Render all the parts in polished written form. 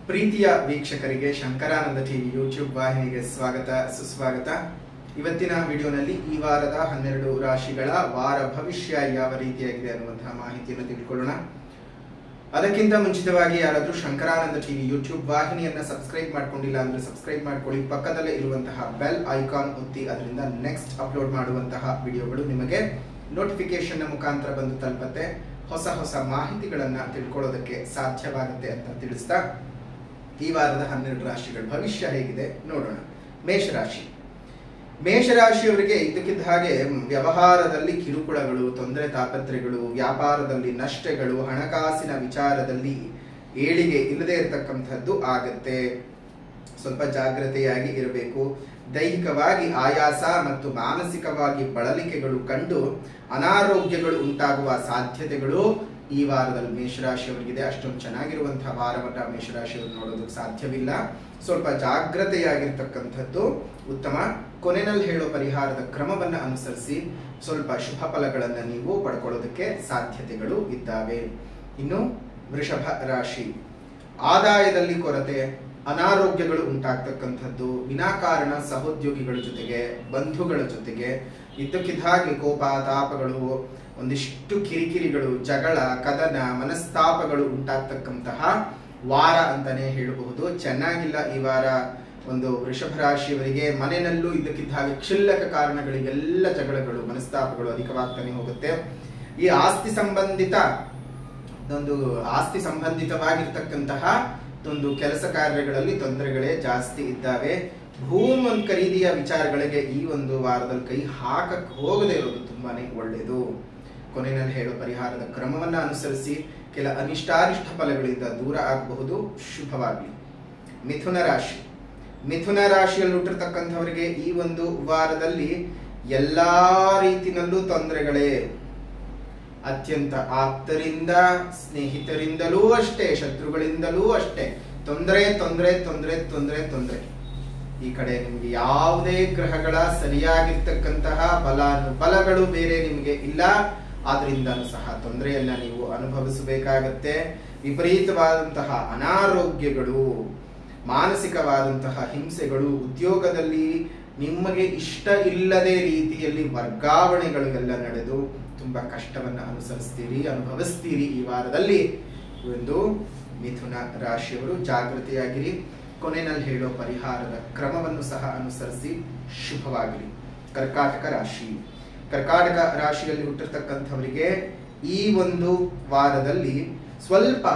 ಪ್ರೀತಿಯ ವೀಕ್ಷಕರಿಗೆ Shankaranand TV YouTube ವಾಹಿನಿಗೆ ಸ್ವಾಗತ ಸುಸ್ವಾಗತ. ಇವತ್ತಿನ ವಿಡಿಯೋನಲ್ಲಿ ಈ ವಾರದ 12 ರಾಶಿಗಳ ವಾರ ಭವಿಷ್ಯ ಯಾವ ರೀತಿಯಾಗಿದೆ ಅನ್ನುವಂತಹ ಮಾಹಿತಿಯನ್ನು ತಿಳ್ಕೊಳ್ಳೋಣ. ಅದಕ್ಕಿಂತ ಮುಂಚಿತವಾಗಿ ಯಾರಾದರೂ ಶಂಕರಾನಂದ ಟಿವಿ ಯೂಟ್ಯೂಬ್ ವಾಹಿನಿಯನ್ನ ಸಬ್ಸ್ಕ್ರೈಬ್ ಮಾಡ್ಕೊಂಡಿಲ್ಲ ಅಂದ್ರೆ ಸಬ್ಸ್ಕ್ರೈಬ್ ಮಾಡ್ಕೊಳ್ಳಿ. ಪಕ್ಕದಲ್ಲೇ ಇರುವಂತಹ ಬೆಲ್ ಐಕಾನ್ ಒತ್ತಿ, ಅದರಿಂದ ನೆಕ್ಸ್ಟ್ ಅಪ್ಲೋಡ್ ಮಾಡುವಂತಹ ವಿಡಿಯೋಗಳು ನಿಮಗೆ ನೋಟಿಫಿಕೇಶನ್ ಮುಖಾಂತರ ಬಂದು ತಲುಪತ್ತೆ. ಹೊಸ ಹೊಸ ಮಾಹಿತಿಗಳನ್ನ ತಿಳ್ಕೊಳ್ಳೋದಕ್ಕೆ ಸಾಧ್ಯವಾಗುತ್ತೆ ಅಂತ ತಿಳಿಸ್ತಾ ಈ ವಾರದ 12 ರಾಶಿಗಳ ಭವಿಷ್ಯ ಹೇಗಿದೆ ನೋಡೋಣ. ಮೇಷರಾಶಿಯವರಿಗೆ ಇದ್ದಕ್ಕಿದ್ದ ಹಾಗೆ ವ್ಯವಹಾರದಲ್ಲಿ ಕಿರುಕುಳಗಳು, ತೊಂದರೆ ತಾಪತ್ರೆಗಳು, ವ್ಯಾಪಾರದಲ್ಲಿ ನಷ್ಟಗಳು, ಹಣಕಾಸಿನ ವಿಚಾರದಲ್ಲಿ ಏಳಿಗೆ ಇಲ್ಲದೆ ಇರತಕ್ಕಂಥದ್ದು ಆಗತ್ತೆ. ಸ್ವಲ್ಪ ಜಾಗ್ರತೆಯಾಗಿ ಇರಬೇಕು. ದೈಹಿಕವಾಗಿ ಆಯಾಸ ಮತ್ತು ಮಾನಸಿಕವಾಗಿ ಬಳಲಿಕೆಗಳು ಕಂಡು ಅನಾರೋಗ್ಯಗಳು ಉಂಟಾಗುವ ಸಾಧ್ಯತೆಗಳು ಈ ವಾರದಲ್ಲಿ ಮೇಷರಾಶಿಯವರಿಗಿದೆ. ಅಷ್ಟೊಂದು ಚೆನ್ನಾಗಿರುವಂತಹ ವಾರವನ್ನ ಮೇಷರಾಶಿಯವರು ನೋಡೋದಕ್ಕೆ ಸಾಧ್ಯವಿಲ್ಲ. ಸ್ವಲ್ಪ ಜಾಗ್ರತೆಯಾಗಿರ್ತಕ್ಕಂಥದ್ದು ಉತ್ತಮ. ಕೊನೆಯಲ್ಲಿ ಹೇಳೋ ಪರಿಹಾರದ ಕ್ರಮವನ್ನು ಅನುಸರಿಸಿ ಸ್ವಲ್ಪ ಶುಭ ಫಲಗಳನ್ನು ನೀವು ಪಡ್ಕೊಳ್ಳೋದಕ್ಕೆ ಸಾಧ್ಯತೆಗಳು ಇದ್ದಾವೆ. ಇನ್ನು ವೃಷಭ ರಾಶಿ, ಆದಾಯದಲ್ಲಿ ಕೊರತೆ, ಅನಾರೋಗ್ಯಗಳು ಉಂಟಾಗ್ತಕ್ಕಂಥದ್ದು, ವಿನಾಕಾರಣ ಸಹೋದ್ಯೋಗಿಗಳ ಜೊತೆಗೆ, ಬಂಧುಗಳ ಜೊತೆಗೆ ಇದ್ದಕ್ಕಿದ್ದ ಹಾಗೆ ಕೋಪ ತಾಪಗಳು, ಒಂದಿಷ್ಟು ಕಿರಿಕಿರಿಗಳು, ಜಗಳ, ಕದನ, ಮನಸ್ತಾಪಗಳು ಉಂಟಾಗ್ತಕ್ಕಂತಹ ವಾರ ಅಂತಾನೆ ಹೇಳಬಹುದು. ಚೆನ್ನಾಗಿಲ್ಲ ಈ ವಾರ. ಒಂದು ವೃಷಭ ರಾಶಿಯವರಿಗೆ ಮನೆಯಲ್ಲೂ ಇದ್ದಕ್ಕಿದ್ದ ಹಾಗೆ ಕ್ಷುಲ್ಲಕ ಕಾರಣಗಳಿಗೆಲ್ಲ ಜಗಳಗಳು, ಮನಸ್ತಾಪಗಳು ಅಧಿಕವಾಗ್ತಾನೆ ಹೋಗುತ್ತೆ. ಈ ಆಸ್ತಿ ಸಂಬಂಧಿತವಾಗಿರ್ತಕ್ಕಂತಹ ಒಂದು ಕೆಲಸ ಕಾರ್ಯಗಳಲ್ಲಿ ತೊಂದರೆಗಳೇ ಜಾಸ್ತಿ ಇದ್ದಾವೆ. ಭೂಮಿ ಖರೀದಿಯ ವಿಚಾರಗಳಿಗೆ ಈ ಒಂದು ವಾರದಲ್ಲಿ ಕೈ ಹಾಕಕ್ಕೆ ಹೋಗದೆ ಇರೋದು ತುಂಬಾನೇ ಒಳ್ಳೆಯದು. ಕೊನೆಯಲ್ಲಿ ಹೇಳೋ ಪರಿಹಾರದ ಕ್ರಮವನ್ನ ಅನುಸರಿಸಿ ಕೆಲ ಅನಿಷ್ಟಾರಿಷ್ಟ ಫಲಗಳಿಂದ ದೂರ ಆಗಬಹುದು. ಶುಭವಾಗಲಿ. ಮಿಥುನ ರಾಶಿಯಲ್ಲಿ ಹುಟ್ಟಿರ್ತಕ್ಕಂಥವರಿಗೆ ಈ ಒಂದು ವಾರದಲ್ಲಿ ಎಲ್ಲಾ ರೀತಿನಲ್ಲೂ ತೊಂದರೆಗಳೇ. ಅತ್ಯಂತ ಆಪ್ತರಿಂದ, ಸ್ನೇಹಿತರಿಂದಲೂ ಅಷ್ಟೇ, ಶತ್ರುಗಳಿಂದಲೂ ಅಷ್ಟೇ ತೊಂದರೆ. ಈ ಕಡೆ ನಿಮ್ಗೆ ಯಾವುದೇ ಗ್ರಹಗಳ ಸರಿಯಾಗಿರ್ತಕ್ಕಂತಹ ಬಲಾನುಬಲಗಳು ಬೇರೆ ನಿಮಗೆ ಇಲ್ಲ. ಆದ್ರಿಂದನೂ ಸಹ ತೊಂದರೆಯನ್ನ ನೀವು ಅನುಭವಿಸಬೇಕಾಗತ್ತೆ. ವಿಪರೀತವಾದಂತಹ ಅನಾರೋಗ್ಯಗಳು, ಮಾನಸಿಕವಾದಂತಹ ಹಿಂಸೆಗಳು, ಉದ್ಯೋಗದಲ್ಲಿ ನಿಮಗೆ ಇಷ್ಟ ಇಲ್ಲದೆ ರೀತಿಯಲ್ಲಿ ವರ್ಗಾವಣೆಗಳು ಎಲ್ಲ ನಡೆದು ತುಂಬಾ ಕಷ್ಟವನ್ನ ಅನುಭವಿಸ್ತೀರಿ ಈ ವಾರದಲ್ಲಿ. ಒಂದು ಮಿಥುನ ರಾಶಿಯವರು ಜಾಗೃತಿಯಾಗಿರಿ. ಕೊನೆಯಲ್ಲಿ ಹೇಳೋ ಪರಿಹಾರದ ಕ್ರಮವನ್ನು ಸಹ ಅನುಸರಿಸಿ ಶುಭವಾಗಲಿ. ಕರ್ಕಾಟಕ ರಾಶಿಯಲ್ಲಿ ಹುಟ್ಟಿರ್ತಕ್ಕಂಥವರಿಗೆ ಈ ಒಂದು ವಾರದಲ್ಲಿ ಸ್ವಲ್ಪ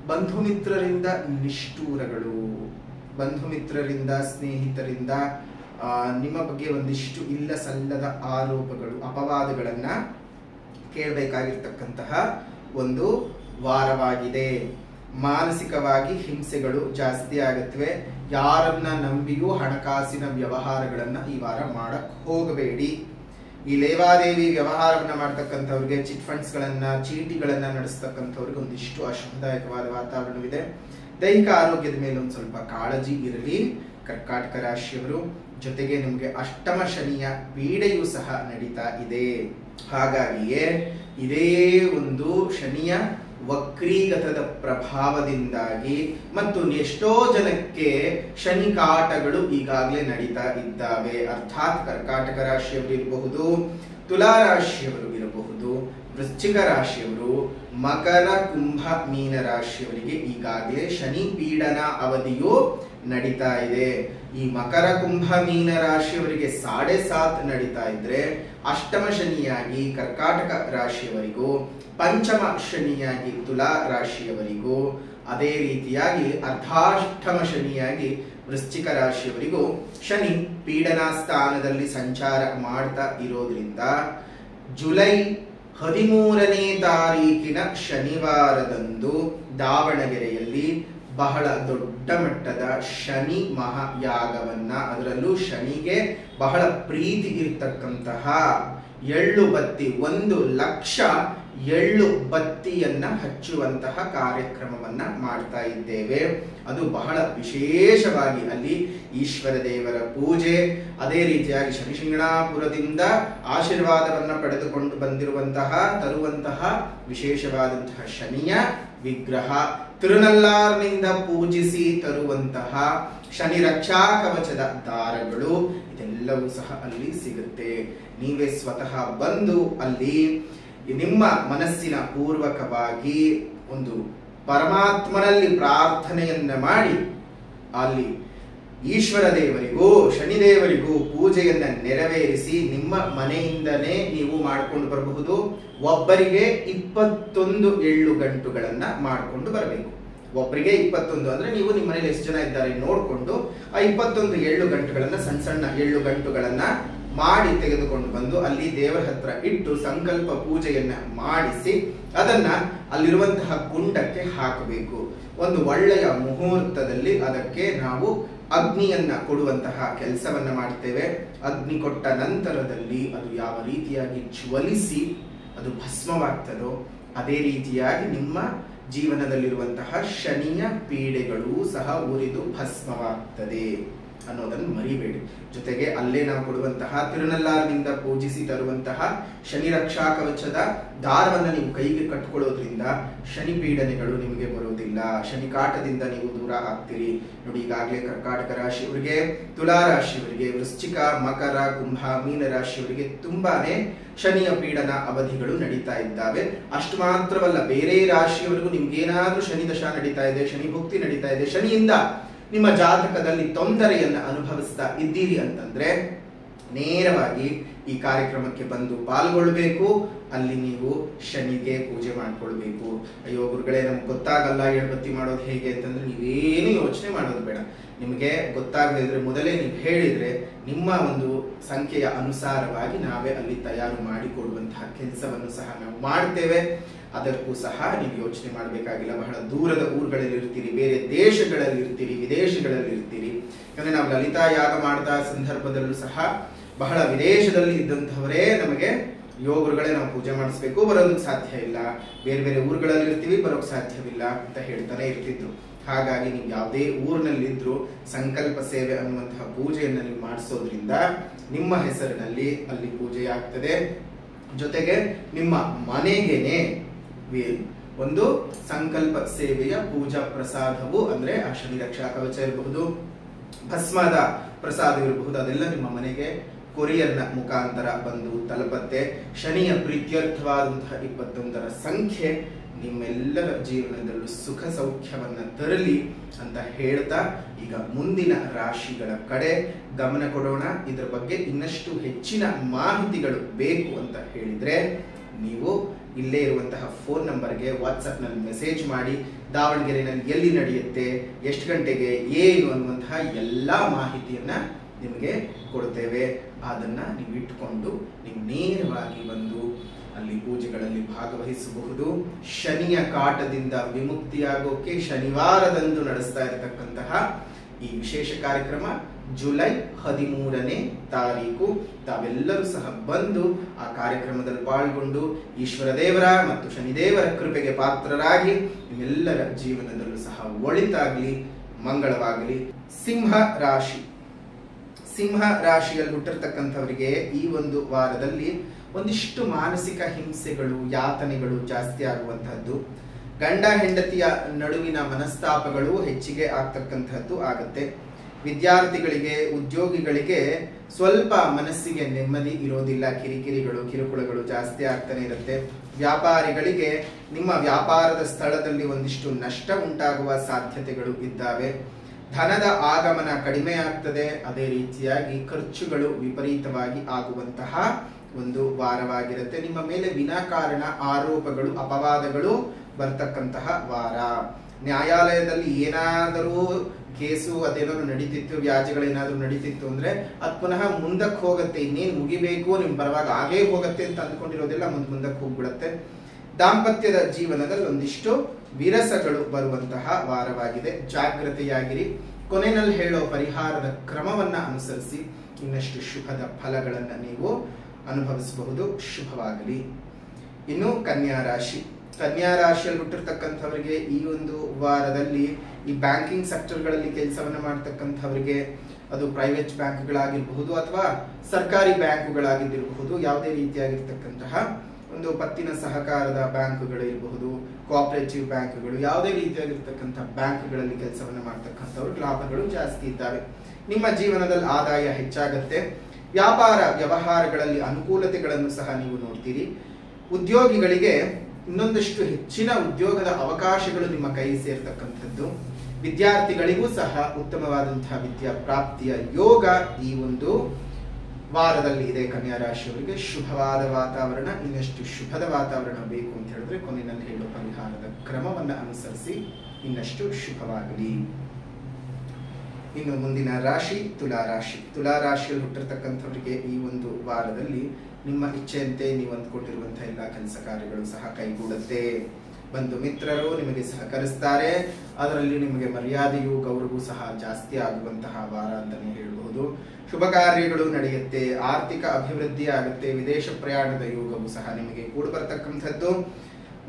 ಬಂಧು ಮಿತ್ರರಿಂದ ನಿಷ್ಠೂರಗಳು, ಬಂಧು ಮಿತ್ರರಿಂದ, ಸ್ನೇಹಿತರಿಂದ ನಿಮ್ಮ ಬಗ್ಗೆ ಒಂದಿಷ್ಟು ಇಲ್ಲ ಸಲ್ಲದ ಆರೋಪಗಳು, ಅಪವಾದಗಳನ್ನ ಕೇಳಬೇಕಾಗಿರ್ತಕ್ಕಂತಹ ಒಂದು ವಾರವಾಗಿದೆ. ಮಾನಸಿಕವಾಗಿ ಹಿಂಸೆಗಳು ಜಾಸ್ತಿ ಆಗುತ್ತವೆ. ಯಾರನ್ನ ನಂಬಿಯೂ ಹಣಕಾಸಿನ ವ್ಯವಹಾರಗಳನ್ನ ಈ ವಾರ ಮಾಡಕ್ ಹೋಗಬೇಡಿ. ಈ ಲೇವಾದೇವಿ ವ್ಯವಹಾರವನ್ನ ಮಾಡ್ತಕ್ಕಂಥವ್ರಿಗೆ, ಚಿಟ್ ಫಂಡ್ಸ್ ಗಳನ್ನ, ಚೀಟಿಗಳನ್ನ ನಡೆಸ್ತಕ್ಕಂಥವ್ರಿಗೆ ಒಂದಿಷ್ಟು ಅಶುಭದಾಯಕವಾದ ವಾತಾವರಣವಿದೆ. ದೈಹಿಕ ಆರೋಗ್ಯದ ಮೇಲೆ ಒಂದು ಸ್ವಲ್ಪ ಕಾಳಜಿ ಇರಲಿ ಕರ್ಕಾಟಕ ರಾಶಿಯವರು. ಜೊತೆಗೆ ನಿಮಗೆ ಅಷ್ಟಮ ಶನಿಯ ಪೀಡೆಯೂ ಸಹ ನಡೀತಾ ಇದೆ. ಹಾಗಾಗಿಯೇ ಇದೇ ಒಂದು ಶನಿಯ ವಕ್ರೀಗತದ ಪ್ರಭಾವದಿಂದಾಗಿ ಮತ್ತು ಎಷ್ಟೋ ಜನಕ್ಕೆ ಶನಿ ಕಾಟಗಳು ಈಗಾಗಲೇ ನಡೀತಾ ಇದ್ದಾವೆ. ಅರ್ಥಾತ್ ಕರ್ಕಾಟಕ ರಾಶಿಯವರು ಇರಬಹುದು, ತುಲಾ ರಾಶಿಯವರು ಇರಬಹುದು, ವೃಶ್ಚಿಕ ರಾಶಿಯವರು, ಮಕರ, ಕುಂಭ, ಮೀನ ರಾಶಿಯವರಿಗೆ ಈಗಾಗಲೇ ಶನಿ ಪೀಡನ ಅವಧಿಯು ನಡೀತಾ ಇದೆ. ಈ ಮಕರ, ಕುಂಭ, ಮೀನ ರಾಶಿಯವರಿಗೆ 7.5 ನಡೀತಾ ಇದ್ರೆ, ಅಷ್ಟಮ ಶನಿಯಾಗಿ ಕರ್ಕಾಟಕ ರಾಶಿಯವರಿಗೂ, ಪಂಚಮ ಶನಿಯಾಗಿ ತುಲಾ ರಾಶಿಯವರಿಗೂ, ಅದೇ ರೀತಿಯಾಗಿ ಅರ್ಧಾಷ್ಟಮ ಶನಿಯಾಗಿ ವೃಶ್ಚಿಕ ರಾಶಿಯವರಿಗೂ ಶನಿ ಪೀಡನಾ ಸ್ಥಾನದಲ್ಲಿ ಸಂಚಾರ ಮಾಡ್ತಾ ಇರೋದ್ರಿಂದ ಜುಲೈ 13ನೇ ತಾರೀಕಿನ ಶನಿವಾರದಂದು ದಾವಣಗೆರೆಯಲ್ಲಿ ಬಹಳ ದೊಡ್ಡ ಮಟ್ಟದ ಶನಿ ಮಹಾಯಾಗವನ್ನ, ಅದರಲ್ಲೂ ಶನಿಗೆ ಬಹಳ ಪ್ರೀತಿ ಇರ್ತಕ್ಕಂತಹ ಎಳ್ಳು ಬತ್ತಿ, 1 ಲಕ್ಷ ಎಳ್ಳು ಬತ್ತಿಯನ್ನ ಹಚ್ಚುವಂತಹ ಕಾರ್ಯಕ್ರಮವನ್ನ ಮಾಡ್ತಾ ಇದ್ದೇವೆ. ಅದು ಬಹಳ ವಿಶೇಷವಾಗಿ ಅಲ್ಲಿ ಈಶ್ವರ ದೇವರ ಪೂಜೆ, ಅದೇ ರೀತಿಯಾಗಿ ಶನಿಶಿಂಗಣಾಪುರದಿಂದ ಆಶೀರ್ವಾದವನ್ನ ಪಡೆದುಕೊಂಡು ತರುವಂತಹ ವಿಶೇಷವಾದಂತಹ ಶನಿಯ ವಿಗ್ರಹ ತಿರುನಲ್ಲಾರ್ನಿಂದ ಪೂಜಿಸಿ ತರುವಂತಹ ಶನಿ ರಕ್ಷಾ ಕವಚದ ದಾರಗಳು ಇದೆಲ್ಲವೂ ಸಹ ಅಲ್ಲಿ ಸಿಗುತ್ತೆ. ನೀವೇ ಸ್ವತಃ ಬಂದು ಅಲ್ಲಿ ನಿಮ್ಮ ಮನಸ್ಸಿನ ಪೂರ್ವಕವಾಗಿ ಒಂದು ಪರಮಾತ್ಮನಲ್ಲಿ ಪ್ರಾರ್ಥನೆಯನ್ನ ಮಾಡಿ ಅಲ್ಲಿ ಈಶ್ವರ ದೇವರಿಗೂ ಶನಿದೇವರಿಗೂ ಪೂಜೆಯನ್ನ ನೆರವೇರಿಸಿ ನಿಮ್ಮ ಮನೆಯಿಂದನೇ ನೀವು ಮಾಡ್ಕೊಂಡು ಬರಬಹುದು. ಒಬ್ಬರಿಗೆ 21 ಎಳ್ಳು ಗಂಟುಗಳನ್ನ ಮಾಡ್ಕೊಂಡು ಬರಬೇಕು. ಒಬ್ಬರಿಗೆ 21 ಅಂದ್ರೆ ನೀವು ನಿಮ್ಮ ಮನೇಲಿ ಎಷ್ಟು ಜನ ಇದ್ದಾರೆ ನೋಡ್ಕೊಂಡು ಆ 21 ಎಳ್ಳು ಗಂಟುಗಳನ್ನ ಸಣ್ಣ ಸಣ್ಣ ಎಳ್ಳು ಗಂಟುಗಳನ್ನ ಮಾಡಿ ತೆಗೆದುಕೊಂಡು ಬಂದು ಅಲ್ಲಿ ದೇವರ ಹತ್ರ ಇಟ್ಟು ಸಂಕಲ್ಪ ಪೂಜೆಯನ್ನ ಮಾಡಿಸಿ ಅದನ್ನ ಅಲ್ಲಿರುವಂತಹ ಕುಂಡಕ್ಕೆ ಹಾಕಬೇಕು. ಒಂದು ಒಳ್ಳೆಯ ಮುಹೂರ್ತದಲ್ಲಿ ಅದಕ್ಕೆ ನಾವು ಅಗ್ನಿಯನ್ನ ಕೊಡುವಂತಹ ಕೆಲಸವನ್ನ ಮಾಡ್ತೇವೆ. ಅಗ್ನಿ ಕೊಟ್ಟ ನಂತರದಲ್ಲಿ ಅದು ಯಾವ ರೀತಿಯಾಗಿ ಜ್ವಲಿಸಿ ಅದು ಭಸ್ಮವಾಗ್ತದೋ ಅದೇ ರೀತಿಯಾಗಿ ನಿಮ್ಮ ಜೀವನದಲ್ಲಿರುವಂತಹ ಶನಿಯ ಪೀಡೆಗಳು ಸಹ ಉರಿದು ಭಸ್ಮವಾಗ್ತದೆ ಅನ್ನೋದನ್ನು ಮರಿಬೇಡಿ. ಜೊತೆಗೆ ಅಲ್ಲೇ ನಾವು ಕೊಡುವಂತಹ ತಿರುನಲ್ಲಾರ್ನಿಂದ ಪೂಜಿಸಿ ತರುವಂತಹ ಶನಿ ರಕ್ಷಾ ಕವಚದ ದಾರವನ್ನ ನೀವು ಕೈಗೆ ಕಟ್ಕೊಳ್ಳೋದ್ರಿಂದ ಶನಿ ಪೀಡನೆಗಳು ನಿಮಗೆ ಬರುವುದಿಲ್ಲ. ಶನಿ ಕಾಟದಿಂದ ನೀವು ದೂರ ಆಗ್ತೀರಿ. ನೋಡಿ, ಈಗಾಗಲೇ ಕರ್ಕಾಟಕ ರಾಶಿಯವರಿಗೆ, ತುಲಾ ರಾಶಿಯವರಿಗೆ, ವೃಶ್ಚಿಕ, ಮಕರ, ಕುಂಭ, ಮೀನ ರಾಶಿಯವರಿಗೆ ತುಂಬಾನೇ ಶನಿಯ ಪೀಡನ ಅವಧಿಗಳು ನಡೀತಾ ಇದ್ದಾವೆ. ಅಷ್ಟು ಮಾತ್ರವಲ್ಲ, ಬೇರೆ ರಾಶಿಯವರಿಗೂ ನಿಮ್ಗೇನಾದ್ರೂ ಶನಿ ದಶಾ ನಡೀತಾ ಇದೆ, ಶನಿ ಭುಕ್ತಿ ನಡೀತಾ ಇದೆ, ಶನಿಯಿಂದ ನಿಮ್ಮ ಜಾತಕದಲ್ಲಿ ತೊಂದರೆಯನ್ನ ಅನುಭವಿಸ್ತಾ ಇದ್ದೀರಿ ಅಂತಂದ್ರೆ ನೇರವಾಗಿ ಈ ಕಾರ್ಯಕ್ರಮಕ್ಕೆ ಬಂದು ಪಾಲ್ಗೊಳ್ಬೇಕು. ಅಲ್ಲಿ ನೀವು ಶನಿಗೆ ಪೂಜೆ ಮಾಡ್ಕೊಳ್ಬೇಕು. ಅಯ್ಯೋ ಗುರುಗಳೇ, ನಮ್ಗೆ ಗೊತ್ತಾಗಲ್ಲ ಎಳ್ಬತ್ತಿ ಮಾಡೋದು ಹೇಗೆ ಅಂತಂದ್ರೆ ನೀವೇನು ಯೋಚನೆ ಮಾಡೋದು ಬೇಡ. ನಿಮಗೆ ಗೊತ್ತಾಗದೇ ಇದ್ರೆ ಮೊದಲೇ ನೀವು ಹೇಳಿದ್ರೆ ನಿಮ್ಮ ಒಂದು ಸಂಖ್ಯೆಯ ಅನುಸಾರವಾಗಿ ನಾವೇ ಅಲ್ಲಿ ತಯಾರು ಮಾಡಿಕೊಡುವಂತಹ ಕೆಲಸವನ್ನು ಸಹ ನಾವು ಮಾಡ್ತೇವೆ. ಅದಕ್ಕೂ ಸಹ ನೀವು ಯೋಚನೆ ಮಾಡಬೇಕಾಗಿಲ್ಲ. ಬಹಳ ದೂರದ ಊರುಗಳಲ್ಲಿ ಇರ್ತೀರಿ, ಬೇರೆ ದೇಶಗಳಲ್ಲಿ ಇರ್ತೀರಿ, ವಿದೇಶಗಳಲ್ಲಿ ಇರ್ತೀರಿ. ಯಾಕಂದ್ರೆ ನಾವು ಲಲಿತಾ ಯಾಗ ಮಾಡಿದ ಸಂದರ್ಭದಲ್ಲೂ ಸಹ ಬಹಳ ವಿದೇಶದಲ್ಲಿ ಇದ್ದಂಥವರೇ ನಮಗೆ ಯೋಗರುಗಳೇ ನಾವು ಪೂಜೆ ಮಾಡಿಸ್ಬೇಕು, ಬರೋದಕ್ಕೆ ಸಾಧ್ಯ ಇಲ್ಲ, ಬೇರೆ ಬೇರೆ ಊರುಗಳಲ್ಲಿ ಇರ್ತೀವಿ, ಬರೋಕ್ ಸಾಧ್ಯವಿಲ್ಲ ಅಂತ ಹೇಳ್ತಾನೆ ಇರ್ತಿದ್ರು. ಹಾಗಾಗಿ ನೀವು ಯಾವುದೇ ಊರಿನಲ್ಲಿದ್ರು ಸಂಕಲ್ಪ ಸೇವೆ ಅನ್ನುವಂತಹ ಪೂಜೆಯನ್ನು ನೀವು ಮಾಡಿಸೋದ್ರಿಂದ ನಿಮ್ಮ ಹೆಸರಿನಲ್ಲಿ ಅಲ್ಲಿ ಪೂಜೆ ಆಗ್ತದೆ. ಜೊತೆಗೆ ನಿಮ್ಮ ಮನೆಗೆನೆ ಒಂದು ಸಂಕಲ್ಪ ಸೇವೆಯ ಪೂಜಾ ಪ್ರಸಾದವು ಅಂದ್ರೆ ಆ ಶನಿ ರಕ್ಷಾ ಕವಚ ಇರಬಹುದು, ಭಸ್ಮದ ಪ್ರಸಾದವಿರಬಹುದು, ಅದೆಲ್ಲ ನಿಮ್ಮ ಮನೆಗೆ ಕೊರಿಯರ್ನ ಮುಖಾಂತರ ಬಂದು ತಲುಪತ್ತೆ. ಶನಿಯ ಪ್ರೀತ್ಯರ್ಥವಾದಂತಹ 21ರ ಸಂಖ್ಯೆ ನಿಮ್ಮೆಲ್ಲರ ಜೀವನದಲ್ಲೂ ಸುಖ ಸೌಖ್ಯವನ್ನ ತರಲಿ ಅಂತ ಹೇಳ್ತಾ ಈಗ ಮುಂದಿನ ರಾಶಿಗಳ ಕಡೆ ಗಮನ ಕೊಡೋಣ. ಇದರ ಬಗ್ಗೆ ಇನ್ನಷ್ಟು ಹೆಚ್ಚಿನ ಮಾಹಿತಿಗಳು ಬೇಕು ಅಂತ ಹೇಳಿದ್ರೆ ನೀವು ಇಲ್ಲೇ ಇರುವಂತಹ ಫೋನ್ ನಂಬರ್ಗೆ ವಾಟ್ಸ್ಆಪ್ ನಲ್ಲಿ ಮೆಸೇಜ್ ಮಾಡಿ. ದಾವಣಗೆರೆನಲ್ಲಿ ಎಲ್ಲಿ ನಡೆಯುತ್ತೆ, ಎಷ್ಟು ಗಂಟೆಗೆ, ಏನು ಅನ್ನುವಂತಹ ಎಲ್ಲಾ ಮಾಹಿತಿಯನ್ನ ನಿಮಗೆ ಕೊಡ್ತೇವೆ. ಅದನ್ನ ನೀವು ಇಟ್ಕೊಂಡು ನೀವು ನೇರವಾಗಿ ಬಂದು ಅಲ್ಲಿ ಪೂಜೆಗಳಲ್ಲಿ ಭಾಗವಹಿಸಬಹುದು. ಶನಿಯ ಕಾಟದಿಂದ ವಿಮುಕ್ತಿಯಾಗೋಕೆ ಶನಿವಾರದಂದು ನಡೆಸ್ತಾ ಇರತಕ್ಕಂತಹ ಈ ವಿಶೇಷ ಕಾರ್ಯಕ್ರಮ ಜುಲೈ 13ನೇ ತಾರೀಕು. ತಾವೆಲ್ಲರೂ ಸಹ ಬಂದು ಆ ಕಾರ್ಯಕ್ರಮದಲ್ಲಿ ಪಾಲ್ಗೊಂಡು ಈಶ್ವರ ದೇವರ ಮತ್ತು ಶನಿದೇವರ ಕೃಪೆಗೆ ಪಾತ್ರರಾಗಿ ನಿಮ್ಮೆಲ್ಲರ ಜೀವನದಲ್ಲೂ ಸಹ ಒಳಿತಾಗ್ಲಿ, ಮಂಗಳವಾಗಲಿ. ಸಿಂಹ ರಾಶಿ, ಸಿಂಹ ರಾಶಿಯಲ್ಲಿ ಹುಟ್ಟಿರ್ತಕ್ಕಂಥವರಿಗೆ ಈ ಒಂದು ವಾರದಲ್ಲಿ ಒಂದಿಷ್ಟು ಮಾನಸಿಕ ಹಿಂಸೆಗಳು, ಯಾತನೆಗಳು ಜಾಸ್ತಿ ಆಗುವಂತಹದ್ದು, ಗಂಡ ಹೆಂಡತಿಯ ನಡುವಿನ ಮನಸ್ತಾಪಗಳು ಹೆಚ್ಚಿಗೆ ಆಗ್ತಕ್ಕಂಥದ್ದು ಆಗತ್ತೆ. ವಿದ್ಯಾರ್ಥಿಗಳಿಗೆ, ಉದ್ಯೋಗಿಗಳಿಗೆ ಸ್ವಲ್ಪ ಮನಸ್ಸಿಗೆ ನೆಮ್ಮದಿ ಇರೋದಿಲ್ಲ. ಕಿರಿಕಿರಿಗಳು, ಕಿರುಕುಳಗಳು ಜಾಸ್ತಿ ಆಗ್ತಾನೆ ಇರುತ್ತೆ. ವ್ಯಾಪಾರಿಗಳಿಗೆ ನಿಮ್ಮ ವ್ಯಾಪಾರದ ಸ್ಥಳದಲ್ಲಿ ಒಂದಿಷ್ಟು ನಷ್ಟ ಉಂಟಾಗುವ ಸಾಧ್ಯತೆಗಳು ಇದ್ದಾವೆ. ಧನದ ಆಗಮನ ಕಡಿಮೆ ಆಗ್ತದೆ. ಅದೇ ರೀತಿಯಾಗಿ ಖರ್ಚುಗಳು ವಿಪರೀತವಾಗಿ ಆಗುವಂತಹ ಒಂದು ವಾರವಾಗಿರುತ್ತೆ. ನಿಮ್ಮ ಮೇಲೆ ವಿನಾಕಾರಣ ಆರೋಪಗಳು, ಅಪವಾದಗಳು ಬರ್ತಕ್ಕಂತಹ ವಾರ. ನ್ಯಾಯಾಲಯದಲ್ಲಿ ಏನಾದರೂ ಕೇಸು ಅದೇನಾದ್ರು ನಡೀತಿತ್ತು, ವ್ಯಾಜ್ಯಗಳೇನಾದ್ರೂ ನಡೀತಿತ್ತು ಅಂದ್ರೆ ಅದು ಪುನಃ ಮುಂದಕ್ಕೆ ಹೋಗುತ್ತೆ. ಇನ್ನೇನು ಮುಗಿಬೇಕು, ನಿಮ್ ಪರವಾಗಿ ಆಗೇ ಹೋಗುತ್ತೆ ಅಂತ ಅಂದ್ಕೊಂಡಿರೋದಿಲ್ಲ, ಮುಂದಕ್ಕೆ ಹೋಗ್ಬಿಡತ್ತೆ. ದಾಂಪತ್ಯದ ಜೀವನದಲ್ಲಿ ಒಂದಿಷ್ಟು ವಿರಸಗಳು ಬರುವಂತಹ ವಾರವಾಗಿದೆ. ಜಾಗೃತೆಯಾಗಿರಿ. ಕೊನೆಯಲ್ಲಿ ಹೇಳೋ ಪರಿಹಾರದ ಕ್ರಮವನ್ನ ಅನುಸರಿಸಿ ಇನ್ನಷ್ಟು ಶುಭದ ಫಲಗಳನ್ನ ನೀವು ಅನುಭವಿಸಬಹುದು. ಶುಭವಾಗಲಿ. ಇನ್ನು ಕನ್ಯಾ ರಾಶಿ, ಕನ್ಯಾ ರಾಶಿಯಲ್ಲಿ ಹುಟ್ಟಿರ್ತಕ್ಕಂಥವರಿಗೆ ಈ ಒಂದು ವಾರದಲ್ಲಿ ಈ ಬ್ಯಾಂಕಿಂಗ್ ಸೆಕ್ಟರ್ಗಳಲ್ಲಿ ಕೆಲಸವನ್ನ ಮಾಡ್ತಕ್ಕಂಥವರಿಗೆ, ಅದು ಪ್ರೈವೇಟ್ ಬ್ಯಾಂಕ್ಗಳಾಗಿರಬಹುದು ಅಥವಾ ಸರ್ಕಾರಿ ಬ್ಯಾಂಕುಗಳಾಗಿದ್ದಿರಬಹುದು, ಯಾವುದೇ ರೀತಿಯಾಗಿರ್ತಕ್ಕಂತಹ ಒಂದು ಪತ್ತಿನ ಸಹಕಾರದ ಬ್ಯಾಂಕ್ಗಳು ಇರಬಹುದು, ಕೋಆಪರೇಟಿವ್ ಬ್ಯಾಂಕ್ಗಳು, ಯಾವುದೇ ರೀತಿಯಾಗಿರ್ತಕ್ಕಂಥ ಬ್ಯಾಂಕ್ಗಳಲ್ಲಿ ಕೆಲಸವನ್ನ ಮಾಡ್ತಕ್ಕಂಥವ್ರು ಲಾಭಗಳು ಜಾಸ್ತಿ ಇದ್ದಾವೆ. ನಿಮ್ಮ ಜೀವನದಲ್ಲಿ ಆದಾಯ ಹೆಚ್ಚಾಗತ್ತೆ. ವ್ಯಾಪಾರ ವ್ಯವಹಾರಗಳಲ್ಲಿ ಅನುಕೂಲತೆಗಳನ್ನು ಸಹ ನೀವು ನೋಡ್ತೀರಿ. ಉದ್ಯೋಗಿಗಳಿಗೆ ಇನ್ನೊಂದಷ್ಟು ಹೆಚ್ಚಿನ ಉದ್ಯೋಗದ ಅವಕಾಶಗಳು ನಿಮ್ಮ ಕೈ ಸೇರ್ತಕ್ಕಂಥದ್ದು. ವಿದ್ಯಾರ್ಥಿಗಳಿಗೂ ಸಹ ಉತ್ತಮವಾದಂತಹ ವಿದ್ಯಾ ಪ್ರಾಪ್ತಿಯ ಯೋಗ ಈ ಒಂದು ವಾರದಲ್ಲಿ ಇದೆ. ಕನ್ಯಾ ರಾಶಿಯವರಿಗೆ ಶುಭವಾದ ವಾತಾವರಣ. ಇನ್ನಷ್ಟು ಶುಭದ ವಾತಾವರಣ ಬೇಕು ಅಂತ ಹೇಳಿದ್ರೆ ಕೊನೆಯಲ್ಲಿ ಹೇಳೋ ಪರಿಹಾರದ ಕ್ರಮವನ್ನ ಅನುಸರಿಸಿ ಇನ್ನಷ್ಟು ಶುಭವಾಗಲಿ. ಇನ್ನು ಮುಂದಿನ ರಾಶಿ ತುಲಾ ರಾಶಿ. ತುಲಾ ರಾಶಿಯಲ್ಲಿ ಹುಟ್ಟಿರ್ತಕ್ಕಂಥವರಿಗೆ ಈ ಒಂದು ವಾರದಲ್ಲಿ ನಿಮ್ಮ ಇಚ್ಛೆಯಂತೆ ನೀವು ಅಂದ್ಕೊಂಡಿರುವಂತಹ ಎಲ್ಲ ಕೆಲಸ ಕಾರ್ಯಗಳು ಸಹ ಕೈಗೂಡುತ್ತೆ. ಬಂಧು ಮಿತ್ರರು ನಿಮಗೆ ಸಹಕರಿಸ್ತಾರೆ. ಅದರಲ್ಲಿ ನಿಮಗೆ ಮರ್ಯಾದೆಯು ಗೌರವವು ಸಹ ಜಾಸ್ತಿ ಆಗುವಂತಹ ವಾರ ಅಂತಾನೆ ಹೇಳಬಹುದು. ಶುಭ ಕಾರ್ಯಗಳು ನಡೆಯುತ್ತೆ. ಆರ್ಥಿಕ ಅಭಿವೃದ್ಧಿ ಆಗುತ್ತೆ. ವಿದೇಶ ಪ್ರಯಾಣದ ಯೋಗವು ಸಹ ನಿಮಗೆ ಕೂಡಿ ಬರ್ತಕ್ಕಂಥದ್ದು.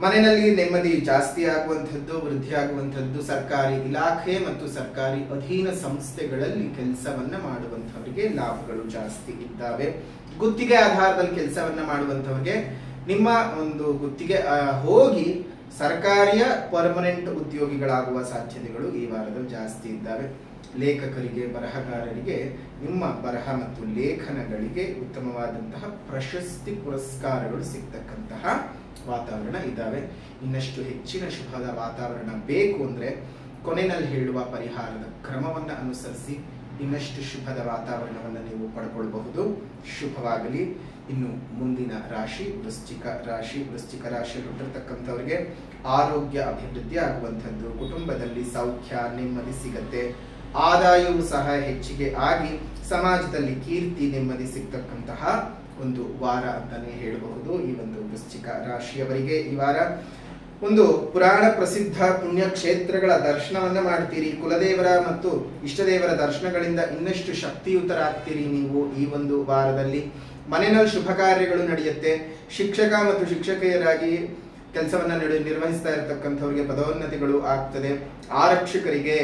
ಮನೆಯಲ್ಲಿ ನೆಮ್ಮದಿ ಜಾಸ್ತಿ ಆಗುವಂಥದ್ದು, ವೃದ್ಧಿ ಆಗುವಂಥದ್ದು. ಸರ್ಕಾರಿ ಇಲಾಖೆ ಮತ್ತು ಸರ್ಕಾರಿ ಅಧೀನ ಸಂಸ್ಥೆಗಳಲ್ಲಿ ಕೆಲಸವನ್ನ ಮಾಡುವಂತವರಿಗೆ ಲಾಭಗಳು ಜಾಸ್ತಿ ಇದ್ದಾವೆ. ಗುತ್ತಿಗೆ ಆಧಾರದಲ್ಲಿ ಕೆಲಸವನ್ನ ಮಾಡುವಂತವರಿಗೆ ನಿಮ್ಮ ಒಂದು ಗುತ್ತಿಗೆ ಹೋಗಿ ಸರ್ಕಾರಿಯ ಪರ್ಮನೆಂಟ್ ಉದ್ಯೋಗಿಗಳಾಗುವ ಸಾಧ್ಯತೆಗಳು ಈ ವಾರದಲ್ಲಿ ಜಾಸ್ತಿ ಇದ್ದಾವೆ. ಲೇಖಕರಿಗೆ, ಬರಹಗಾರರಿಗೆ ನಿಮ್ಮ ಬರಹ ಮತ್ತು ಲೇಖನಗಳಿಗೆ ಉತ್ತಮವಾದಂತಹ ಪ್ರಶಸ್ತಿ ಪುರಸ್ಕಾರಗಳು ಸಿಗ್ತಕ್ಕಂತಹ ವಾತಾವರಣ ಇದ್ದಾವೆ. ಇನ್ನಷ್ಟು ಹೆಚ್ಚಿನ ಶುಭದ ವಾತಾವರಣ ಬೇಕು ಅಂದ್ರೆ ಕೊನೆಯಲ್ಲಿ ಹೇಳುವ ಪರಿಹಾರದ ಕ್ರಮವನ್ನ ಅನುಸರಿಸಿ ಇನ್ನಷ್ಟು ಶುಭದ ವಾತಾವರಣವನ್ನು ನೀವು ಪಡ್ಕೊಳ್ಬಹುದು. ಶುಭವಾಗಲಿ. ಇನ್ನು ಮುಂದಿನ ರಾಶಿ ವೃಶ್ಚಿಕ ರಾಶಿ. ವೃಶ್ಚಿಕ ರಾಶಿಯಲ್ಲಿ ಹುಟ್ಟಿರ್ತಕ್ಕಂಥವರಿಗೆ ಆರೋಗ್ಯ ಅಭಿವೃದ್ಧಿ ಆಗುವಂಥದ್ದು. ಕುಟುಂಬದಲ್ಲಿ ಸೌಖ್ಯ, ನೆಮ್ಮದಿ ಸಿಗತ್ತೆ. ಆದಾಯವೂ ಸಹ ಹೆಚ್ಚಿಗೆ ಆಗಿ ಸಮಾಜದಲ್ಲಿ ಕೀರ್ತಿ, ನೆಮ್ಮದಿ ಸಿಗ್ತಕ್ಕಂತಹ ಒಂದು ವಾರ ಅಂತಾನೆ ಹೇಳಬಹುದು. ಈ ಒಂದು ವೃಶ್ಚಿಕ ರಾಶಿಯವರಿಗೆ ಈ ವಾರ ಒಂದು ಪುರಾಣ ಪ್ರಸಿದ್ಧ ಪುಣ್ಯ ಕ್ಷೇತ್ರಗಳ ದರ್ಶನವನ್ನ ಮಾಡ್ತೀರಿ. ಕುಲದೇವರ ಮತ್ತು ಇಷ್ಟದೇವರ ದರ್ಶನಗಳಿಂದ ಇನ್ನಷ್ಟು ಶಕ್ತಿಯುತರಾಗ್ತೀರಿ ನೀವು ಈ ಒಂದು ವಾರದಲ್ಲಿ. ಮನೆಯಲ್ಲಿ ಶುಭ ಕಾರ್ಯಗಳು ನಡೆಯುತ್ತೆ. ಶಿಕ್ಷಕ ಮತ್ತು ಶಿಕ್ಷಕಿಯರಾಗಿ ಕೆಲಸವನ್ನ ನಿರ್ವಹಿಸ್ತಾ ಇರತಕ್ಕಂಥವ್ರಿಗೆ ಪದೋನ್ನತಿಗಳು ಆಗ್ತದೆ. ಆರಕ್ಷಕರಿಗೆ,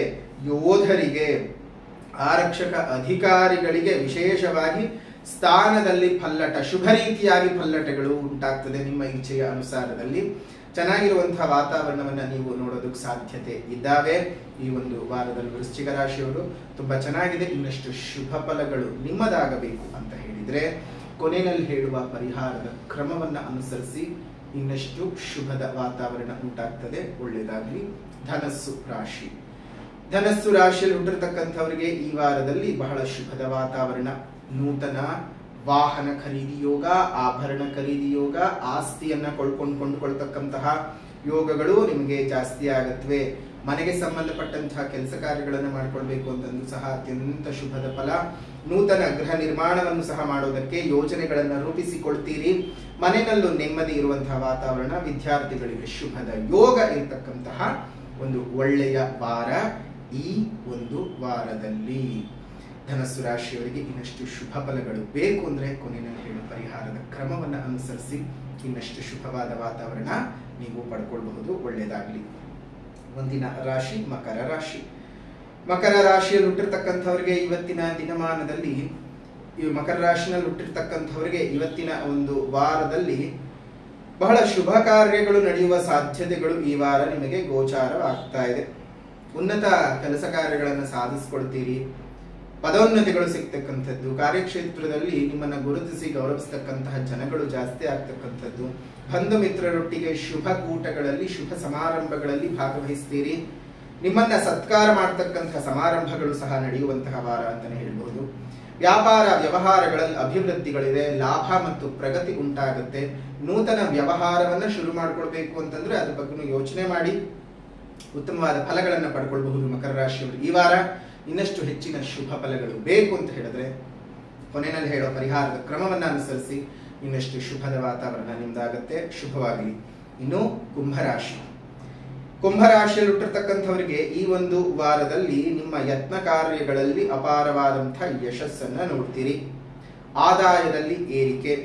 ಯೋಧರಿಗೆ, ಆರಕ್ಷಕ ಅಧಿಕಾರಿಗಳಿಗೆ ವಿಶೇಷವಾಗಿ ಸ್ಥಾನದಲ್ಲಿ ಪಲ್ಲಟ, ಶುಭ ರೀತಿಯಾಗಿ ಪಲ್ಲಟಗಳು ಉಂಟಾಗ್ತದೆ. ನಿಮ್ಮ ಇಚ್ಛೆಯ ಅನುಸಾರದಲ್ಲಿ ಚೆನ್ನಾಗಿರುವಂತಹ ವಾತಾವರಣವನ್ನ ನೀವು ನೋಡೋದಕ್ಕೆ ಸಾಧ್ಯತೆ ಇದ್ದಾವೆ. ಈ ಒಂದು ವಾರದಲ್ಲಿ ವೃಶ್ಚಿಕ ರಾಶಿಯವರು ತುಂಬಾ ಚೆನ್ನಾಗಿದೆ. ಇನ್ನಷ್ಟು ಶುಭ ಫಲಗಳು ನಿಮ್ಮದಾಗಬೇಕು ಅಂತ ಹೇಳಿದ್ರೆ ಕೊನೆಯಲ್ಲಿ ಹೇಳುವ ಪರಿಹಾರದ ಕ್ರಮವನ್ನ ಅನುಸರಿಸಿ ಇನ್ನಷ್ಟು ಶುಭದ ವಾತಾವರಣ ಉಂಟಾಗ್ತದೆ. ಒಳ್ಳೆಯದಾಗಲಿ. ಧನಸ್ಸು ರಾಶಿ. ಧನಸ್ಸು ರಾಶಿಯಲ್ಲಿ ಹುಟ್ಟಿರ್ತಕ್ಕಂಥವರಿಗೆ ಈ ವಾರದಲ್ಲಿ ಬಹಳ ಶುಭದ ವಾತಾವರಣ. ನೂತನ ವಾಹನ ಖರೀದಿ ಯೋಗ, ಆಭರಣ ಖರೀದಿ ಯೋಗ, ಆಸ್ತಿಯನ್ನ ಕೊಂಡುಕೊಳ್ತಕ್ಕಂತಹ ಯೋಗಗಳು ನಿಮಗೆ ಜಾಸ್ತಿ ಆಗತ್ವೆ. ಮನೆಗೆ ಸಂಬಂಧಪಟ್ಟಂತಹ ಕೆಲಸ ಕಾರ್ಯಗಳನ್ನು ಮಾಡ್ಕೊಳ್ಬೇಕು ಅಂತಂದು ಸಹ ಅತ್ಯಂತ ಶುಭದ ಫಲ. ನೂತನ ಗೃಹ ನಿರ್ಮಾಣವನ್ನು ಸಹ ಮಾಡೋದಕ್ಕೆ ಯೋಜನೆಗಳನ್ನು ರೂಪಿಸಿಕೊಳ್ತೀರಿ. ಮನೆಯಲ್ಲೂ ನೆಮ್ಮದಿ ಇರುವಂತಹ ವಾತಾವರಣ. ವಿದ್ಯಾರ್ಥಿಗಳಿಗೆ ಶುಭದ ಯೋಗ ಇರತಕ್ಕಂತಹ ಒಂದು ಒಳ್ಳೆಯ ವಾರ ಈ ಒಂದು ವಾರದಲ್ಲಿ. ಧನಸ್ಸು ರಾಶಿಯವರಿಗೆ ಇನ್ನಷ್ಟು ಶುಭ ಫಲಗಳು ಬೇಕು ಅಂದ್ರೆ ಕೊನೆಯಲ್ಲಿ ಹೇಳುವ ಪರಿಹಾರದ ಕ್ರಮವನ್ನು ಅನುಸರಿಸಿ ಇನ್ನಷ್ಟು ಶುಭವಾದ ವಾತಾವರಣ ನೀವು ಪಡ್ಕೊಳ್ಬಹುದು. ಒಳ್ಳೆಯದಾಗಲಿ. ಮುಂದಿನ ರಾಶಿ ಮಕರ ರಾಶಿ. ಮಕರ ರಾಶಿಯಲ್ಲಿ ಹುಟ್ಟಿರ್ತಕ್ಕಂಥವರಿಗೆ ಇವತ್ತಿನ ದಿನಮಾನದಲ್ಲಿ, ಈ ಮಕರ ರಾಶಿನಲ್ಲಿ ಹುಟ್ಟಿರ್ತಕ್ಕಂಥವರಿಗೆ ಇವತ್ತಿನ ಒಂದು ವಾರದಲ್ಲಿ ಬಹಳ ಶುಭ ಕಾರ್ಯಗಳು ನಡೆಯುವ ಸಾಧ್ಯತೆಗಳು ಈ ವಾರ ನಿಮಗೆ ಗೋಚಾರವಾಗ್ತಾ ಇದೆ. ಉನ್ನತ ಕೆಲಸ ಕಾರ್ಯಗಳನ್ನು ಸಾಧಿಸಿಕೊಳ್ತೀರಿ. ಪದೋನ್ನತಿಗಳು ಸಿಗ್ತಕ್ಕಂಥದ್ದು. ಕಾರ್ಯಕ್ಷೇತ್ರದಲ್ಲಿ ನಿಮ್ಮನ್ನ ಗುರುತಿಸಿ ಗೌರವಿಸ್ತಕ್ಕಂತಹ ಜನಗಳು ಜಾಸ್ತಿ ಆಗ್ತಕ್ಕಂಥದ್ದು. ಬಂಧು ಮಿತ್ರರೊಟ್ಟಿಗೆ ಶುಭ ಕೂಟಗಳಲ್ಲಿ, ಶುಭ ಸಮಾರಂಭಗಳಲ್ಲಿ ಭಾಗವಹಿಸ್ತೀರಿ. ನಿಮ್ಮನ್ನ ಸತ್ಕಾರ ಮಾಡ್ತಕ್ಕಂತಹ ಸಮಾರಂಭಗಳು ಸಹ ನಡೆಯುವಂತಹ ವಾರ ಅಂತಾನೆ ಹೇಳ್ಬಹುದು. ವ್ಯಾಪಾರ ವ್ಯವಹಾರಗಳಲ್ಲಿ ಅಭಿವೃದ್ಧಿಗಳಿದೆ. ಲಾಭ ಮತ್ತು ಪ್ರಗತಿ ಉಂಟಾಗುತ್ತೆ. ನೂತನ ವ್ಯವಹಾರವನ್ನ ಶುರು ಮಾಡ್ಕೊಳ್ಬೇಕು ಅಂತಂದ್ರೆ ಅದ್ರ ಬಗ್ಗೆ ಯೋಚನೆ ಮಾಡಿ ಉತ್ತಮವಾದ ಫಲಗಳನ್ನ ಪಡ್ಕೊಳ್ಬಹುದು ಮಕರ ರಾಶಿಯವರು. ಈ ವಾರ ಇನ್ನಷ್ಟು ಹೆಚ್ಚಿನ ಶುಭ ಫಲಗಳು ಬೇಕು ಅಂತ ಹೇಳಿದ್ರೆ ಕೊನೆಯಲ್ಲಿ ಹೇಳೋ ಪರಿಹಾರದ ಕ್ರಮವನ್ನ ಅನುಸರಿಸಿ ಇನ್ನಷ್ಟು ಶುಭದ ವಾತಾವರಣ ನಿಮ್ದಾಗತ್ತೆ. ಶುಭವಾಗಲಿ. ಇನ್ನು ಕುಂಭರಾಶಿ. ಕುಂಭರಾಶಿಯಲ್ಲಿ ಹುಟ್ಟಿರ್ತಕ್ಕಂಥವರಿಗೆ ಈ ಒಂದು ವಾರದಲ್ಲಿ ನಿಮ್ಮ ಯತ್ನ ಕಾರ್ಯಗಳಲ್ಲಿ ಅಪಾರವಾದಂತಹ ಯಶಸ್ಸನ್ನ ನೋಡ್ತೀರಿ. ಆದಾಯದಲ್ಲಿ ಏರಿಕೆ.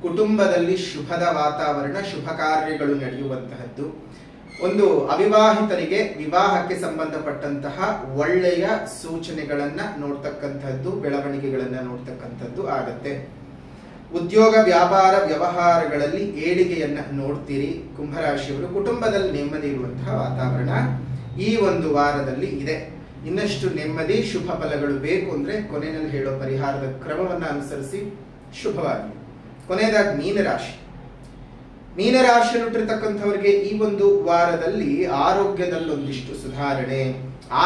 ಕುಟುಂಬದಲ್ಲಿ ಶುಭದ ವಾತಾವರಣ, ಶುಭ ಕಾರ್ಯಗಳು ನಡೆಯುವಂತಹದ್ದು. ಒಂದು ಅವಿವಾಹಿತರಿಗೆ ವಿವಾಹಕ್ಕೆ ಸಂಬಂಧಪಟ್ಟಂತಹ ಒಳ್ಳೆಯ ಸೂಚನೆಗಳನ್ನ ನೋಡ್ತಕ್ಕಂಥದ್ದು, ಬೆಳವಣಿಗೆಗಳನ್ನ ನೋಡ್ತಕ್ಕಂಥದ್ದು ಆಗತ್ತೆ. ಉದ್ಯೋಗ ವ್ಯಾಪಾರ ವ್ಯವಹಾರಗಳಲ್ಲಿ ಏಳಿಗೆಯನ್ನ ನೋಡ್ತೀರಿ. ಕುಂಭರಾಶಿಯವರು ಕುಟುಂಬದಲ್ಲಿ ನೆಮ್ಮದಿ ಇರುವಂತಹ ವಾತಾವರಣ ಈ ಒಂದು ವಾರದಲ್ಲಿ ಇದೆ. ಇನ್ನಷ್ಟು ನೆಮ್ಮದಿ ಶುಭ ಫಲಗಳು ಬೇಕು ಅಂದ್ರೆ ಕೊನೆಯಲ್ಲಿ ಹೇಳೋ ಪರಿಹಾರದ ಕ್ರಮವನ್ನ ಅನುಸರಿಸಿ ಶುಭವಾಗಿ. ಕೊನೆಯದಾಗಿ ಮೀನರಾಶಿ. ಮೀನರಾಶಿಯಲ್ಲಿರ್ತಕ್ಕಂಥವರಿಗೆ ಈ ಒಂದು ವಾರದಲ್ಲಿ ಆರೋಗ್ಯದಲ್ಲೊಂದಿಷ್ಟು ಸುಧಾರಣೆ,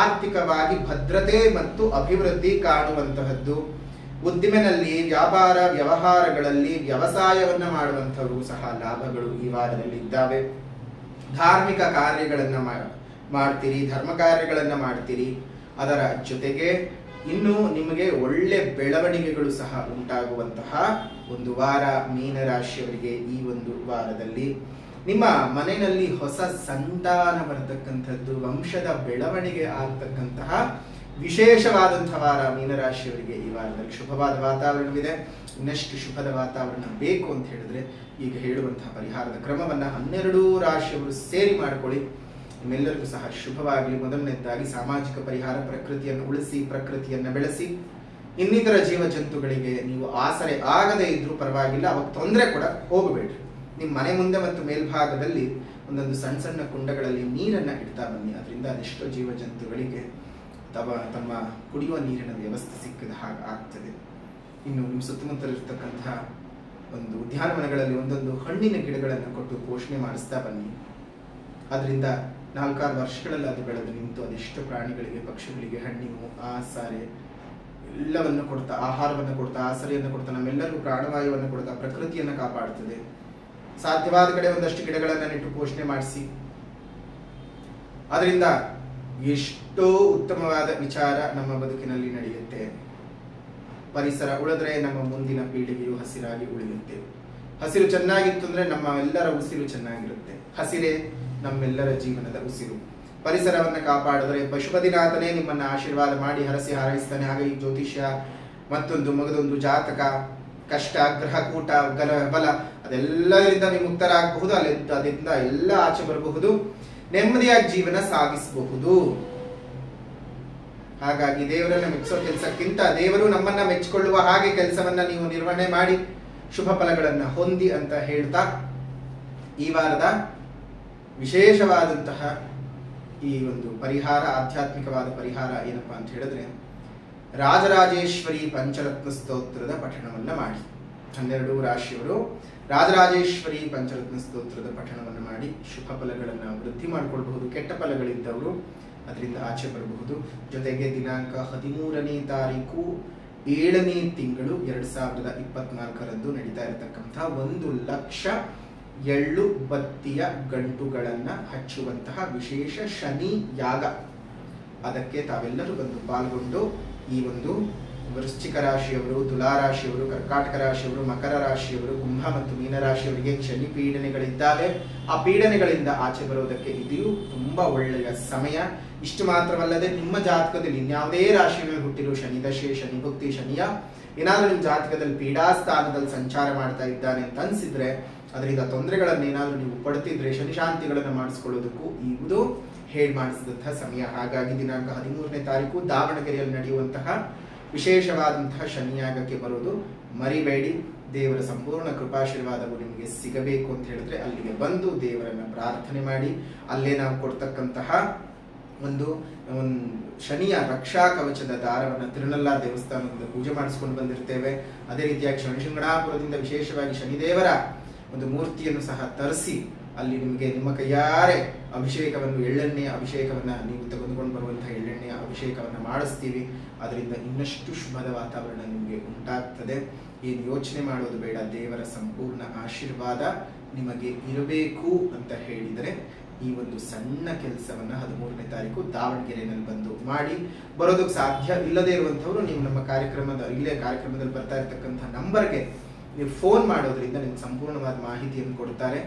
ಆರ್ಥಿಕವಾಗಿ ಭದ್ರತೆ ಮತ್ತು ಅಭಿವೃದ್ಧಿ ಕಾಣುವಂತಹದ್ದು. ಉದ್ದಿಮೆನಲ್ಲಿ, ವ್ಯಾಪಾರ ವ್ಯವಹಾರಗಳಲ್ಲಿ, ವ್ಯವಸಾಯವನ್ನ ಮಾಡುವಂಥವರು ಸಹ ಲಾಭಗಳು ಈ ವಾರದಲ್ಲಿ ಇದ್ದಾವೆ. ಧಾರ್ಮಿಕ ಕಾರ್ಯಗಳನ್ನ ಮಾಡ್ತೀರಿ, ಧರ್ಮ ಕಾರ್ಯಗಳನ್ನ ಮಾಡ್ತೀರಿ. ಅದರ ಜೊತೆಗೆ ಇನ್ನು ನಿಮಗೆ ಒಳ್ಳೆ ಬೆಳವಣಿಗೆಗಳು ಸಹ ಉಂಟಾಗುವಂತಹ ಒಂದು ವಾರ ಮೀನರಾಶಿಯವರಿಗೆ ಈ ಒಂದು ವಾರದಲ್ಲಿ. ನಿಮ್ಮ ಮನೆಯಲ್ಲಿ ಹೊಸ ಸಂತಾನ ಬರತಕ್ಕಂಥದ್ದು, ವಂಶದ ಬೆಳವಣಿಗೆ ಆಗ್ತಕ್ಕಂತಹ ವಿಶೇಷವಾದಂತಹ ವಾರ ಮೀನರಾಶಿಯವರಿಗೆ ಈ ವಾರದಲ್ಲಿ ಶುಭವಾದ ವಾತಾವರಣವಿದೆ. ಇನ್ನಷ್ಟು ಶುಭದ ವಾತಾವರಣ ಬೇಕು ಅಂತ ಹೇಳಿದ್ರೆ ಈಗ ಹೇಳುವಂತಹ ಪರಿಹಾರದ ಕ್ರಮವನ್ನ 12 ರಾಶಿಯವರು ಸೇರಿ ಮಾಡಿಕೊಳ್ಳಿ. ನಿಮ್ಮೆಲ್ಲರಿಗೂ ಸಹ ಶುಭವಾಗಲಿ. ಮೊದಲನೇದಾಗಿ ಸಾಮಾಜಿಕ ಪರಿಹಾರ, ಪ್ರಕೃತಿಯನ್ನು ಉಳಿಸಿ, ಪ್ರಕೃತಿಯನ್ನ ಬೆಳೆಸಿ. ಇನ್ನಿತರ ಜೀವ ಜಂತುಗಳಿಗೆ ನೀವು ಆಸರೆ ಆಗದೇ ಇದ್ರೂ ಪರವಾಗಿಲ್ಲ, ಅವಾಗ ತೊಂದರೆ ಕೂಡ ಹೋಗಬೇಡ್ರಿ. ನಿಮ್ಮ ಮನೆ ಮುಂದೆ ಮತ್ತು ಮೇಲ್ಭಾಗದಲ್ಲಿ ಒಂದೊಂದು ಸಣ್ಣ ಸಣ್ಣ ಕುಂಡಗಳಲ್ಲಿ ನೀರನ್ನ ಇಡ್ತಾ ಬನ್ನಿ. ಅದರಿಂದ ಅದೆಷ್ಟೋ ಜೀವ ಜಂತುಗಳಿಗೆ ತಮ್ಮ ಕುಡಿಯುವ ನೀರಿನ ವ್ಯವಸ್ಥೆ ಸಿಕ್ಕಿದ ಹಾಗೆ ಆಗ್ತದೆ. ಇನ್ನು ನಿಮ್ಮ ಸುತ್ತಮುತ್ತಲಿರ್ತಕ್ಕಂತಹ ಒಂದು ಉದ್ಯಾನವನಗಳಲ್ಲಿ ಒಂದೊಂದು ಹಣ್ಣಿನ ಗಿಡಗಳನ್ನು ಕೊಟ್ಟು ಪೋಷಣೆ ಮಾಡಿಸ್ತಾ ಬನ್ನಿ. ಅದರಿಂದ 4-6 ವರ್ಷಗಳಲ್ಲಿ ಅದು ಬೆಳೆದು ನಿಂತು ಅದೆಷ್ಟು ಪ್ರಾಣಿಗಳಿಗೆ, ಪಕ್ಷಿಗಳಿಗೆ ಹಣ್ಣಿನ ಆಸರೆ ಎಲ್ಲವನ್ನು ಕೊಡ್ತಾ, ಆಹಾರವನ್ನು ಕೊಡ್ತಾ, ಆಸರೆಯನ್ನು ಕೊಡ್ತಾ, ನಮ್ಮೆಲ್ಲರಿಗೂ ಪ್ರಾಣವಾಯುವನ್ನು ಕೊಡ್ತಾ ಪ್ರಕೃತಿಯನ್ನು ಕಾಪಾಡುತ್ತದೆ. ಸಾಧ್ಯವಾದ ಕಡೆ ಒಂದಷ್ಟು ಗಿಡಗಳನ್ನು ನೆಟ್ಟು ಪೋಷಣೆ ಮಾಡಿಸಿ. ಅದರಿಂದ ಎಷ್ಟೋ ಉತ್ತಮವಾದ ವಿಚಾರ ನಮ್ಮ ಬದುಕಿನಲ್ಲಿ ನಡೆಯುತ್ತೆ. ಪರಿಸರ ಉಳಿದ್ರೆ ನಮ್ಮ ಮುಂದಿನ ಪೀಳಿಗೆಯು ಹಸಿರಾಗಿ ಉಳಿಯುತ್ತೆ. ಹಸಿರು ಚೆನ್ನಾಗಿತ್ತು ಅಂದ್ರೆ ನಮ್ಮ ಎಲ್ಲರ ಉಸಿರು ಚೆನ್ನಾಗಿರುತ್ತೆ. ಹಸಿರೇ ನಮ್ಮೆಲ್ಲರ ಜೀವನದ ಉಸಿರು. ಪರಿಸರವನ್ನ ಕಾಪಾಡಿದ್ರೆ ಪಶುಪತಿನಾಥನೇ ನಿಮ್ಮನ್ನ ಆಶೀರ್ವಾದ ಮಾಡಿ ಹರಸಿ ಹಾರೈಸ್ತಾನೆ. ಹಾಗೆ ಈ ಜ್ಯೋತಿಷ್ಯ, ಮತ್ತೊಂದು ಮಗದೊಂದು ಜಾತಕ, ಕಷ್ಟ, ಗ್ರಹ ಕೂಟ, ಬಲ ಅದೆಲ್ಲರಿಂದ ವಿಮುಕ್ತರಾಗಬಹುದು. ಅದರಿಂದ ಎಲ್ಲ ಆಚೆ ಬರಬಹುದು, ನೆಮ್ಮದಿಯಾಗಿ ಜೀವನ ಸಾಗಿಸಬಹುದು. ಹಾಗಾಗಿ ದೇವರನ್ನ ಮೆಚ್ಚಿಸೋ ಕೆಲಸಕ್ಕಿಂತ ದೇವರು ನಮ್ಮನ್ನ ಮೆಚ್ಚಿಕೊಳ್ಳುವ ಹಾಗೆ ಕೆಲಸವನ್ನ ನೀವು ನಿರ್ವಹಣೆ ಮಾಡಿ ಶುಭ ಫಲಗಳನ್ನ ಹೊಂದಿ ಅಂತ ಹೇಳ್ತಾ, ಈ ವಾರದ ವಿಶೇಷವಾದಂತಹ ಈ ಒಂದು ಪರಿಹಾರ, ಆಧ್ಯಾತ್ಮಿಕವಾದ ಪರಿಹಾರ ಏನಪ್ಪಾ ಅಂತ ಹೇಳಿದ್ರೆ, ರಾಜರಾಜೇಶ್ವರಿ ಪಂಚರತ್ನ ಸ್ತೋತ್ರದ ಪಠಣವನ್ನ ಮಾಡಿ. 12 ರಾಶಿಯವರು ರಾಜರಾಜೇಶ್ವರಿ ಪಂಚರತ್ನ ಸ್ತೋತ್ರದ ಪಠಣವನ್ನು ಮಾಡಿ ಶುಭ ಫಲಗಳನ್ನು ವೃದ್ಧಿ ಮಾಡಿಕೊಳ್ಬಹುದು. ಕೆಟ್ಟ ಫಲಗಳಿದ್ದವರು ಅದರಿಂದ ಆಚೆ ಬರಬಹುದು. ಜೊತೆಗೆ ದಿನಾಂಕ 13ನೇ ತಾರೀಕು 7ನೇ ತಿಂಗಳು 2024ರಂದು ನಡೀತಾ ಇರತಕ್ಕಂತಹ 1 ಲಕ್ಷ ಎಳ್ಳು ಬತ್ತಿಯ ಗಂಟುಗಳನ್ನ ಹಚ್ಚುವಂತಹ ವಿಶೇಷ ಶನಿ ಯಾಗ, ಅದಕ್ಕೆ ತಾವೆಲ್ಲರೂ ಬಂದು ಪಾಲ್ಗೊಂಡು ಈ ಒಂದು ವೃಶ್ಚಿಕ ರಾಶಿಯವರು, ತುಲಾ ರಾಶಿಯವರು, ಕರ್ಕಾಟಕ ರಾಶಿಯವರು, ಮಕರ ರಾಶಿಯವರು, ಕುಂಭ ಮತ್ತು ಮೀನ ರಾಶಿಯವರಿಗೆ ಶನಿ ಪೀಡನೆಗಳಿದ್ದಾವೆ. ಆ ಪೀಡನೆಗಳಿಂದ ಆಚೆ ಬರೋದಕ್ಕೆ ಇದು ತುಂಬಾ ಒಳ್ಳೆಯ ಸಮಯ. ಇಷ್ಟು ಮಾತ್ರವಲ್ಲದೆ ನಿಮ್ಮ ಜಾತಕದಲ್ಲಿ ಇನ್ಯಾವುದೇ ರಾಶಿಯಲ್ಲಿ ಹುಟ್ಟಿರೋ ಶನಿ ದಶೆ, ಶನಿ ಭುಕ್ತಿ, ಶನಿಯ ಏನಾದ್ರೂ ನಿಮ್ಮ ಜಾತಕದಲ್ಲಿ ಪೀಡಾಸ್ಥಾನದಲ್ಲಿ ಸಂಚಾರ ಮಾಡ್ತಾ ಇದ್ದಾನೆ ಅಂತ ಅನ್ಸಿದ್ರೆ, ಅದರಿಂದ ತೊಂದರೆಗಳನ್ನೇನಾದ್ರೂ ನೀವು ಪಡ್ತಿದ್ರೆ ಶನಿ ಶಾಂತಿಗಳನ್ನು ಮಾಡಿಸ್ಕೊಳ್ಳೋದಕ್ಕೂ ಇದು ಹೇಳಿ ಮಾಡಿಸಿದಂತಹ ಸಮಯ. ಹಾಗಾಗಿ ದಿನಾಂಕ 13ನೇ ತಾರೀಕು ದಾವಣಗೆರೆಯಲ್ಲಿ ನಡೆಯುವಂತಹ ವಿಶೇಷವಾದಂತಹ ಶನಿಯಾಗಕ್ಕೆ ಬರೋದು ಮರಿಬೇಡಿ. ದೇವರ ಸಂಪೂರ್ಣ ಕೃಪಾಶೀರ್ವಾದವು ನಿಮಗೆ ಸಿಗಬೇಕು ಅಂತ ಹೇಳಿದ್ರೆ ಅಲ್ಲಿಗೆ ಬಂದು ದೇವರನ್ನ ಪ್ರಾರ್ಥನೆ ಮಾಡಿ. ಅಲ್ಲೇ ನಾವು ಕೊಡ್ತಕ್ಕಂತಹ ಒಂದು ಶನಿಯ ರಕ್ಷಾ ಕವಚದ ದಾರವನ್ನು ತಿರುನಲ್ಲ ದೇವಸ್ಥಾನದಿಂದ ಪೂಜೆ ಮಾಡಿಸ್ಕೊಂಡು ಬಂದಿರ್ತೇವೆ. ಅದೇ ರೀತಿಯಾಗಿ ಶನಿಶಿಂಗಣಾಪುರದಿಂದ ವಿಶೇಷವಾಗಿ ಶನಿದೇವರ ಒಂದು ಮೂರ್ತಿಯನ್ನು ಸಹ ತರಿಸಿ ಅಲ್ಲಿ ನಿಮಗೆ ನಿಮ್ಮ ಕೈಯಾರೆ ಅಭಿಷೇಕವನ್ನು, ಎಳ್ಳೆಣ್ಣೆಯ ಅಭಿಷೇಕವನ್ನ ನೀವು ತೆಗೆದುಕೊಂಡು ಬರುವಂತಹ ಎಳ್ಳೆಣ್ಣೆಯ ಅಭಿಷೇಕವನ್ನ ಮಾಡಿಸ್ತೀವಿ. ಅದರಿಂದ ಇನ್ನಷ್ಟು ಶುಭದ ವಾತಾವರಣ ನಿಮಗೆ ಉಂಟಾಗ್ತದೆ. ಏನು ಯೋಚನೆ ಮಾಡೋದು ಬೇಡ, ದೇವರ ಸಂಪೂರ್ಣ ಆಶೀರ್ವಾದ ನಿಮಗೆ ಇರಬೇಕು ಅಂತ ಹೇಳಿದರೆ ಈ ಒಂದು ಸಣ್ಣ ಕೆಲಸವನ್ನ 13ನೇ ತಾರೀಕು ದಾವಣಗೆರೆಯಲ್ಲಿ ಬಂದು ಮಾಡಿ. ಬರೋದಕ್ಕೆ ಸಾಧ್ಯ ಇಲ್ಲದೆ ಇರುವಂತವರು ನೀವು ನಮ್ಮ ಕಾರ್ಯಕ್ರಮದಲ್ಲಿ ಬರ್ತಾ ಇರತಕ್ಕಂತಹ ನಂಬರ್ಗೆ ನೀವು ಫೋನ್ ಮಾಡೋದ್ರಿಂದ ನಿಮ್ಗೆ ಸಂಪೂರ್ಣವಾದ ಮಾಹಿತಿಯನ್ನು ಕೊಡ್ತಾರೆ.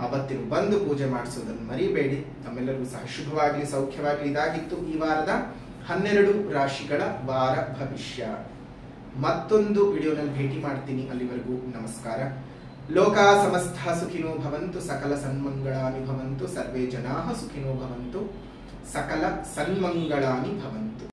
ಅವತ್ತಿನ ಬಂದು ಪೂಜೆ ಮಾಡಿಸೋದನ್ನು ಮರಿಬೇಡಿ. ನಮ್ಮೆಲ್ಲರಿಗೂ ಸಹ ಶುಭವಾಗಲಿ, ಸೌಖ್ಯವಾಗಲಿ. ಇದಾಗಿತ್ತು ಈ ವಾರದ 12 ರಾಶಿಗಳ ವಾರ ಭವಿಷ್ಯ. ಮತ್ತೊಂದು ವಿಡಿಯೋನಲ್ಲಿ ಭೇಟಿ ಮಾಡ್ತೀನಿ. ಅಲ್ಲಿವರೆಗೂ ನಮಸ್ಕಾರ. ಲೋಕಾ ಸಮಸ್ತ ಸುಖಿನೋ ಭವಂತು, ಸಕಲ ಸನ್ಮಂಗಳಾನಿ ಭವಂತು, ಸರ್ವೇ ಜನಾಃ ಸುಖಿನೋ ಭವಂತು, ಸಕಲ ಸನ್ಮಂಗಳಾನಿ ಭವಂತು.